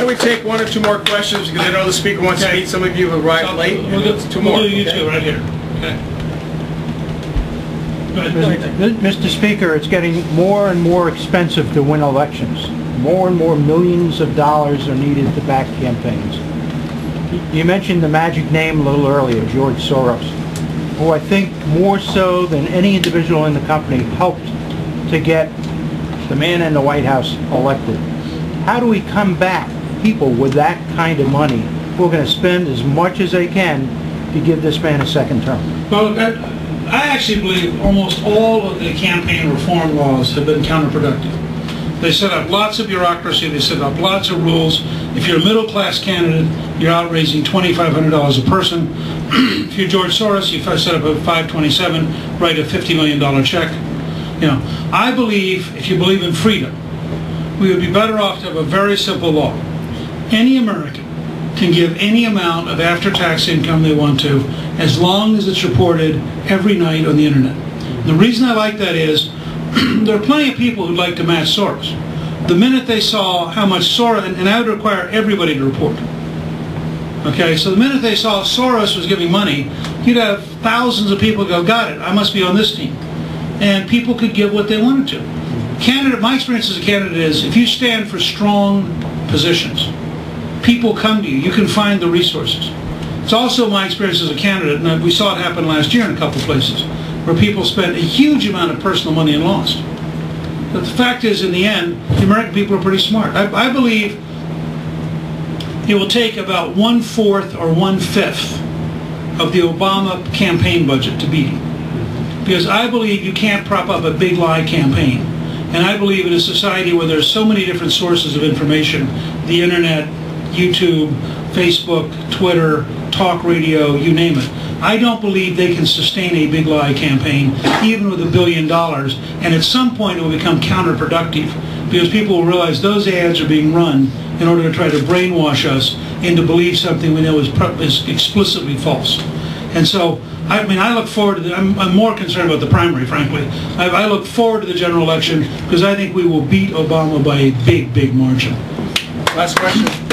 don't we take one or two more questions, because I know the speaker wants to meet some of you who arrived late. We'll do two more. We'll do you two right here. Okay. Mr. Speaker, it's getting more and more expensive to win elections. More and more millions of dollars are needed to back campaigns. You mentioned the magic name a little earlier, George Soros, who I think more so than any individual in the company helped to get the man in the White House elected. How do we combat people with that kind of money who are going to spend as much as they can to give this man a second term? Well, I actually believe almost all of the campaign reform laws have been counterproductive. They set up lots of bureaucracy, they set up lots of rules. If you're a middle-class candidate, you're out raising $2,500 a person. If you're George Soros, you set up a 527, write a $50 million check. You know, I believe, if you believe in freedom, we would be better off to have a very simple law. Any American can give any amount of after-tax income they want to, as long as it's reported every night on the internet. The reason I like that is, there are plenty of people who'd like to match Soros. The minute they saw how much Soros, and I would require everybody to report. Okay, so the minute they saw Soros was giving money, you'd have thousands of people go, got it, I must be on this team. And people could give what they wanted to. My experience as a candidate is, if you stand for strong positions, people come to you. You can find the resources. It's also my experience as a candidate, and we saw it happen last year in a couple of places, where people spent a huge amount of personal money and lost. But the fact is, in the end, the American people are pretty smart. I believe it will take about 1/4 or 1/5 of the Obama campaign budget to beat him. Because I believe you can't prop up a big lie campaign. And I believe in a society where there's so many different sources of information, the internet, YouTube, Facebook, Twitter, talk radio, you name it. I don't believe they can sustain a big lie campaign, even with $1 billion, and at some point it will become counterproductive, because people will realize those ads are being run in order to try to brainwash us into believe something we know is explicitly false. And so, I mean, I look forward to I'm more concerned about the primary, frankly. I look forward to the general election, because I think we will beat Obama by a big, big margin. Last question.